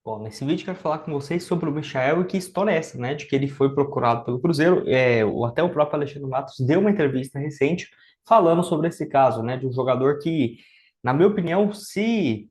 Bom, nesse vídeo eu quero falar com vocês sobre o Michael e que história é essa, né? De que ele foi procurado pelo Cruzeiro. Até o próprio Alexandre Matos deu uma entrevista recente falando sobre esse caso, né? De um jogador que, na minha opinião, se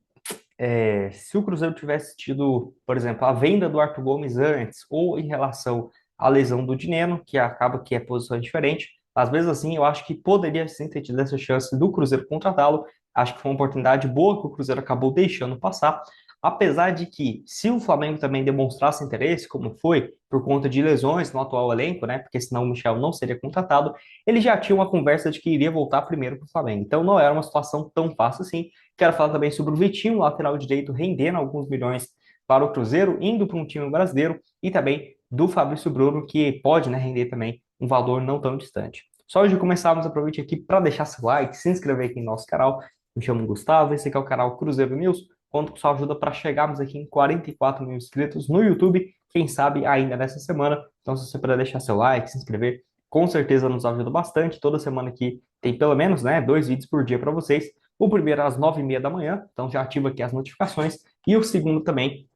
o Cruzeiro tivesse tido, por exemplo, a venda do Arthur Gomes antes, ou em relação à lesão do Dineno, que acaba que é posição diferente, às vezes assim, eu acho que poderia sim ter tido essa chance do Cruzeiro contratá-lo. Acho que foi uma oportunidade boa que o Cruzeiro acabou deixando passar. Apesar de que, se o Flamengo também demonstrasse interesse, como foi, por conta de lesões no atual elenco, né? Porque senão o Michel não seria contratado, ele já tinha uma conversa de que iria voltar primeiro para o Flamengo. Então não era uma situação tão fácil assim. Quero falar também sobre o Vitinho, lateral direito, rendendo alguns milhões para o Cruzeiro, indo para um time brasileiro, e também do Fabrício Bruno, que pode, né, render também um valor não tão distante. Só de começarmos, aproveite aqui para deixar seu like, se inscrever aqui no nosso canal. Me chamo Gustavo, esse aqui é o canal Cruzeiro News. Conto com sua ajuda para chegarmos aqui em 44 mil inscritos no YouTube, quem sabe ainda nessa semana. Então, se você puder deixar seu like, se inscrever, com certeza nos ajuda bastante. Toda semana aqui tem pelo menos, né, 2 vídeos por dia para vocês. O primeiro às 9h30 da manhã, então já ativa aqui as notificações. E o segundo também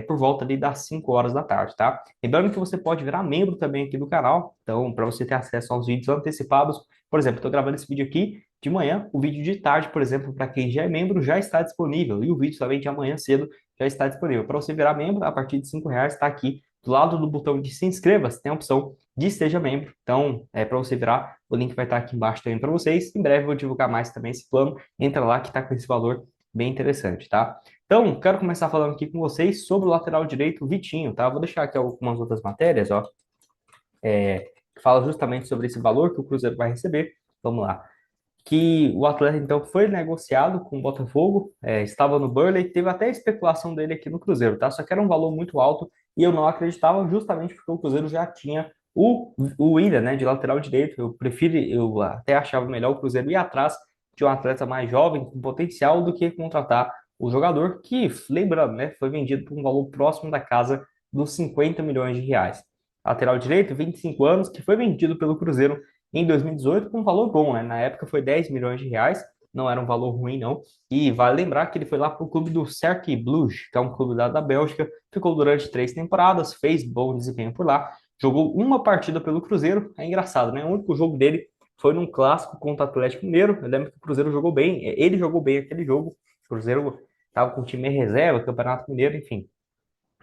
por volta ali das 5 horas da tarde, tá? Lembrando que você pode virar membro também aqui do canal, então para você ter acesso aos vídeos antecipados. Por exemplo, estou gravando esse vídeo aqui de manhã, o vídeo de tarde, por exemplo, para quem já é membro, já está disponível. E o vídeo também de amanhã cedo já está disponível. Para você virar membro, a partir de R$ 5 está aqui do lado do botão de se inscreva-se, tem a opção de seja membro. Então, para você virar, o link vai estar aqui embaixo também para vocês. Em breve eu vou divulgar mais também esse plano. Entra lá que está com esse valor bem interessante, tá? Então, quero começar falando aqui com vocês sobre o lateral direito Vitinho, tá? Vou deixar aqui algumas outras matérias, ó, que falam justamente sobre esse valor que o Cruzeiro vai receber. Vamos lá. Que o atleta então foi negociado com o Botafogo, estava no Burnley, teve até especulação dele aqui no Cruzeiro, tá? Só que era um valor muito alto e eu não acreditava justamente porque o Cruzeiro já tinha o Willian, né, de lateral direito. Eu até achava melhor o Cruzeiro ir atrás de um atleta mais jovem, com potencial, do que contratar o jogador, que, lembrando, né, foi vendido por um valor próximo da casa dos R$ 50 milhões. Lateral direito, 25 anos, que foi vendido pelo Cruzeiro em 2018 com um valor bom, né? Na época foi R$ 10 milhões, não era um valor ruim, não. E vale lembrar que ele foi lá para o clube do Cercle Bruges, que é um clube da Bélgica, ficou durante 3 temporadas, fez bom desempenho por lá, jogou uma partida pelo Cruzeiro. É engraçado, né? O único jogo dele foi num clássico contra o Atlético Mineiro. Eu lembro que o Cruzeiro jogou bem, ele jogou bem aquele jogo. O Cruzeiro estava com o time em reserva, Campeonato Mineiro, enfim.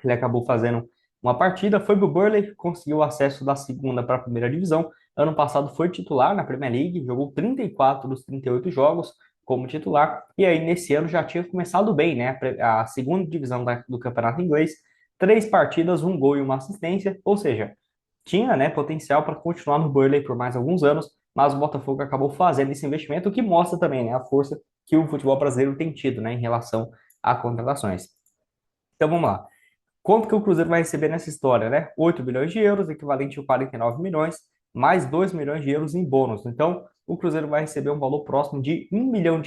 Ele acabou fazendo uma partida, foi pro Burnley, conseguiu acesso da segunda para a primeira divisão. Ano passado foi titular na Premier League, jogou 34 dos 38 jogos como titular. E aí, nesse ano, já tinha começado bem, né? A segunda divisão do Campeonato Inglês, 3 partidas, um gol e uma assistência. Ou seja, tinha, né, potencial para continuar no Burnley por mais alguns anos, mas o Botafogo acabou fazendo esse investimento, o que mostra também, né, a força que o futebol brasileiro tem tido, né, em relação a contratações. Então vamos lá. Quanto que o Cruzeiro vai receber nessa história, né? 8 milhões de euros, equivalente a 49 milhões, mais 2 milhões de euros em bônus. Então, o Cruzeiro vai receber um valor próximo de R$ 1 milhão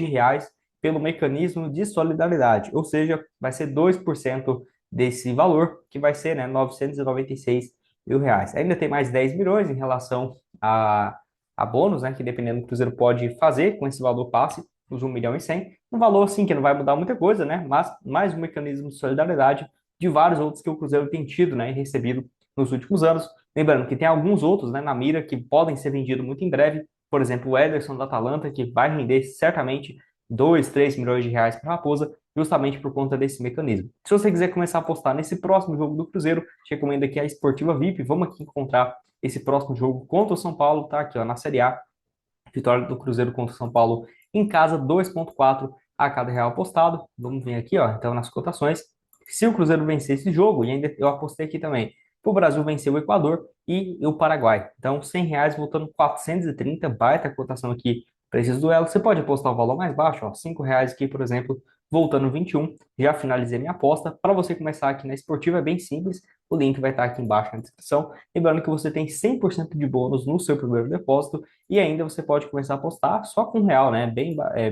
pelo mecanismo de solidariedade, ou seja, vai ser 2% desse valor, que vai ser, né, R$ 996 mil. Ainda tem mais 10 milhões em relação a bônus, né, que dependendo do Cruzeiro pode fazer com esse valor passe, os 1 milhão e 100. Um valor, assim, que não vai mudar muita coisa, né, mas mais um mecanismo de solidariedade de vários outros que o Cruzeiro tem tido, né, e recebido nos últimos anos. Lembrando que tem alguns outros, né, na mira que podem ser vendidos muito em breve. Por exemplo, o Ederson da Atalanta, que vai render certamente 2, 3 milhões de reais para a Raposa, justamente por conta desse mecanismo. Se você quiser começar a apostar nesse próximo jogo do Cruzeiro, te recomendo aqui a Esportiva VIP. Vamos aqui encontrar esse próximo jogo contra o São Paulo, tá aqui ó, na Série A. Vitória do Cruzeiro contra o São Paulo em casa, 2,4 a cada real apostado. Vamos ver aqui, ó, então nas cotações. Se o Cruzeiro vencer esse jogo, e ainda eu apostei aqui também, o Brasil vencer o Equador e o Paraguai. Então, R$ 100 voltando 430, baita cotação aqui para esses duelos. Você pode apostar o valor mais baixo, ó, R$ 5 aqui, por exemplo, voltando 21. Já finalizei minha aposta. Para você começar aqui na Esportiva é bem simples, o link vai estar aqui embaixo na descrição. Lembrando que você tem 100% de bônus no seu primeiro depósito e ainda você pode começar a apostar só com R$ 1, né?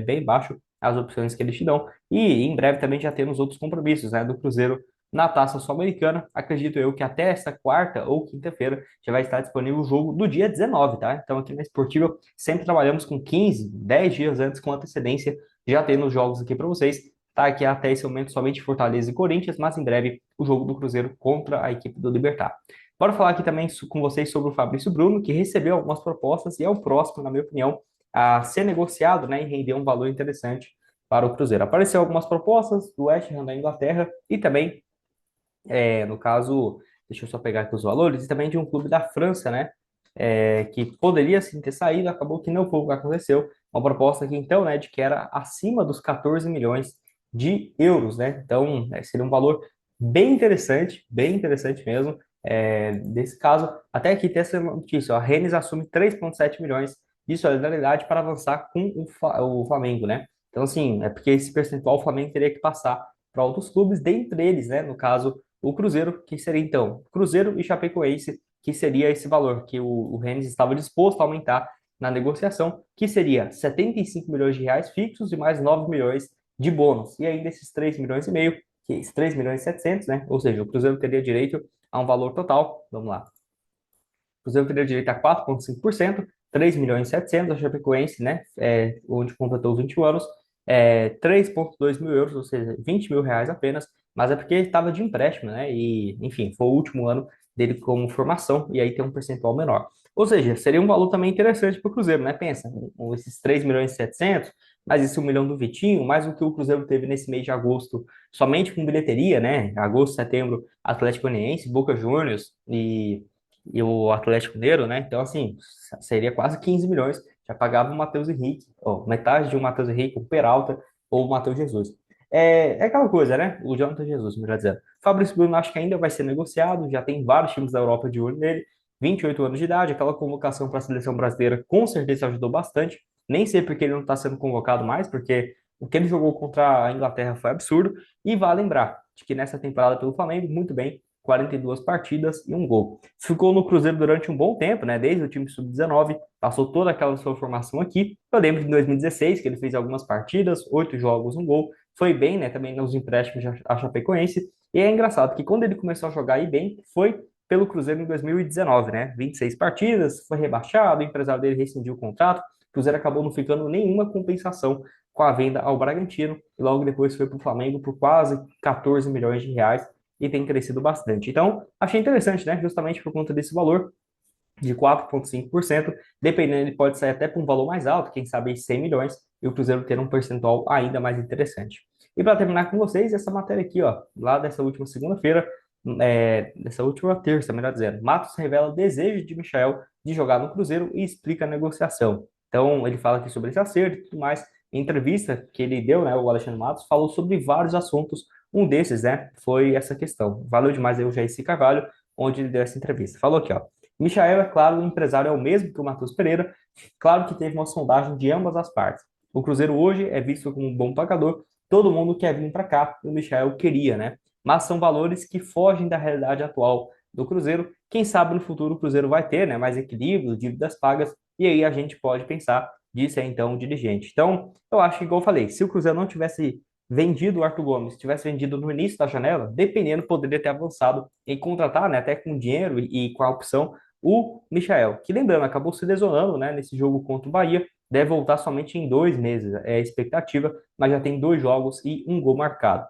Bem baixo as opções que eles te dão. E em breve também já temos outros compromissos, né, do Cruzeiro na Taça Sul-Americana. Acredito eu que até essa quarta ou quinta-feira já vai estar disponível o jogo do dia 19, tá? Então aqui na Esportiva sempre trabalhamos com 15, 10 dias antes com antecedência, já tendo os jogos aqui para vocês. tá aqui até esse momento somente Fortaleza e Corinthians, mas em breve o jogo do Cruzeiro contra a equipe do Libertad. Bora falar aqui também com vocês sobre o Fabrício Bruno, que recebeu algumas propostas e é o próximo, na minha opinião, a ser negociado, né, e render um valor interessante para o Cruzeiro. Apareceu algumas propostas do West Ham da Inglaterra e também, no caso, deixa eu só pegar aqui os valores, e também de um clube da França, né, que poderia sim ter saído, acabou que não foi o que aconteceu. Uma proposta aqui, então, né, de que era acima dos 14 milhões de euros, né? Então, seria um valor bem interessante mesmo. Desse caso, até aqui tem essa notícia, ó, a Rennes assume 3,7 milhões de solidariedade para avançar com o Flamengo, né? Então, assim, é porque esse percentual o Flamengo teria que passar para outros clubes, dentre eles, né? No caso, o Cruzeiro, que seria então Cruzeiro e Chapecoense, que seria esse valor que o Rennes estava disposto a aumentar na negociação, que seria 75 milhões de reais fixos e mais 9 milhões de bônus. E ainda esses 3 milhões e meio, que esses 3 milhões e 700, né? Ou seja, o Cruzeiro teria direito a um valor total, vamos lá, o Cruzeiro teria direito a 4,5%, 3 milhões e 700, a Chapecoense, né, onde completou 21 anos, 3,2 mil euros, ou seja, 20 mil reais apenas, mas é porque ele estava de empréstimo, né, e, enfim, foi o último ano dele como formação, e aí tem um percentual menor. Ou seja, seria um valor também interessante para o Cruzeiro, né, pensa, esses 3 milhões e 700, mais esse 1 milhão do Vitinho, mais o que o Cruzeiro teve nesse mês de agosto, somente com bilheteria, né, agosto, setembro, Atlético Goianiense, Boca Juniors e o Atlético Mineiro, né? Então, assim, seria quase 15 milhões. Já pagava o Matheus Henrique, ó, metade de um Matheus Henrique, o Peralta ou o Matheus Jesus. É aquela coisa, né? O Jonathan Jesus, melhor dizendo. Fabrício Bruno acho que ainda vai ser negociado, já tem vários times da Europa de olho nele. 28 anos de idade, aquela convocação para a seleção brasileira com certeza ajudou bastante. Nem sei porque ele não está sendo convocado mais, porque o que ele jogou contra a Inglaterra foi absurdo. E vale lembrar de que nessa temporada pelo Flamengo, muito bem, 42 partidas e um gol. Ficou no Cruzeiro durante um bom tempo, né? Desde o time sub-19, passou toda aquela sua formação aqui. Eu lembro de 2016 que ele fez algumas partidas, 8 jogos, um gol. Foi bem, né? Também nos empréstimos a Chapecoense. E é engraçado que quando ele começou a jogar aí bem, foi pelo Cruzeiro em 2019, né? 26 partidas, foi rebaixado, o empresário dele rescindiu o contrato. O Cruzeiro acabou não ficando nenhuma compensação com a venda ao Bragantino e logo depois foi para o Flamengo por quase 14 milhões de reais e tem crescido bastante. Então, achei interessante, né? Justamente por conta desse valor de 4,5%, dependendo, ele pode sair até para um valor mais alto, quem sabe 100 milhões, e o Cruzeiro ter um percentual ainda mais interessante. E para terminar com vocês, essa matéria aqui, ó, lá dessa última segunda-feira, dessa última terça, melhor dizendo, Matos revela desejo de Michael de jogar no Cruzeiro e explica a negociação. Então, ele fala aqui sobre esse acerto e tudo mais. Em entrevista que ele deu, né, o Alexandre Matos falou sobre vários assuntos. Um desses, né, foi essa questão. Valeu demais aí o Jair Carvalho, onde ele deu essa entrevista. Falou aqui, ó. Michael, é claro, o empresário é o mesmo que o Matheus Pereira. Claro que teve uma sondagem de ambas as partes. O Cruzeiro hoje é visto como um bom pagador. Todo mundo quer vir para cá. E o Michael queria, né? Mas são valores que fogem da realidade atual do Cruzeiro. Quem sabe no futuro o Cruzeiro vai ter, né, mais equilíbrio, dívidas pagas. E aí a gente pode pensar, disse então o dirigente. Então, eu acho que, igual eu falei, se o Cruzeiro não tivesse vendido o Arthur Gomes, tivesse vendido no início da janela, dependendo, poderia ter avançado em contratar, né, até com dinheiro e com a opção, o Michael, que lembrando, acabou se lesionando, né, nesse jogo contra o Bahia, deve voltar somente em 2 meses, é a expectativa, mas já tem 2 jogos e um gol marcado.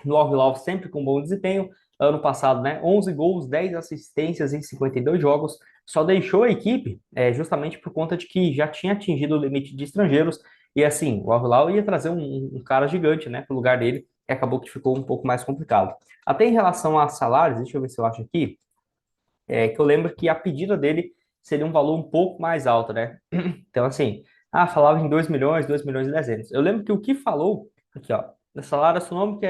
No Al Hilal sempre com bom desempenho, ano passado, né, 11 gols, 10 assistências em 52 jogos, só deixou a equipe justamente por conta de que já tinha atingido o limite de estrangeiros, e assim, o Al Hilal ia trazer um cara gigante, né, pro lugar dele, e acabou que ficou um pouco mais complicado. Até em relação a salários, deixa eu ver se eu acho aqui, que eu lembro que a pedida dele seria um valor um pouco mais alto, né? Então, assim, falava em 2 milhões, 2 milhões e 300. Eu lembro que o que falou, aqui, ó, o salário astronômico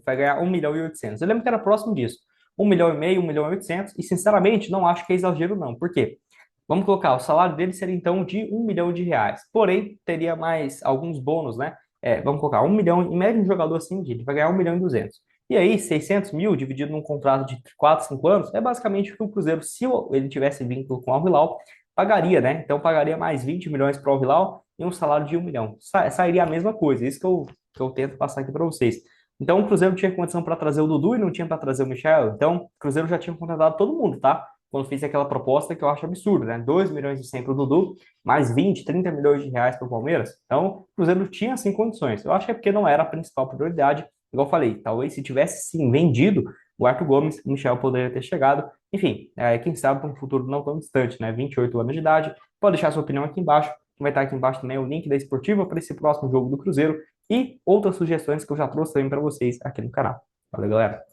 vai ganhar 1 milhão e 800. Eu lembro que era próximo disso. 1 milhão e meio, 1 milhão e 800, e sinceramente não acho que é exagero, não. Por quê? Vamos colocar, o salário dele seria então de 1 milhão de reais. Porém, teria mais alguns bônus, né? Vamos colocar 1 milhão, em média, um jogador assim, ele vai ganhar 1 milhão e 200. E aí, 600 mil dividido num contrato de 4, 5 anos, é basicamente o que o Cruzeiro, se ele tivesse vínculo com o Al-Hilal, pagaria, né? Então, pagaria mais 20 milhões para o Al-Hilal e um salário de 1 milhão. Sairia a mesma coisa, isso que eu tento passar aqui para vocês. Então, o Cruzeiro tinha condição para trazer o Dudu e não tinha para trazer o Michel. Então, o Cruzeiro já tinha contratado todo mundo, tá? quando fiz aquela proposta que eu acho absurda, né? 2 milhões e 100 para o Dudu, mais 20, 30 milhões de reais para o Palmeiras. Então, o Cruzeiro tinha, assim, condições. Eu acho que é porque não era a principal prioridade. Igual eu falei, talvez se tivesse, sim, vendido o Arthur Gomes, o Michel poderia ter chegado. Enfim, quem sabe para um futuro não tão distante, né? 28 anos de idade. Pode deixar sua opinião aqui embaixo. Vai estar aqui embaixo também o link da Esportiva para esse próximo jogo do Cruzeiro e outras sugestões que eu já trouxe também para vocês aqui no canal. Valeu, galera.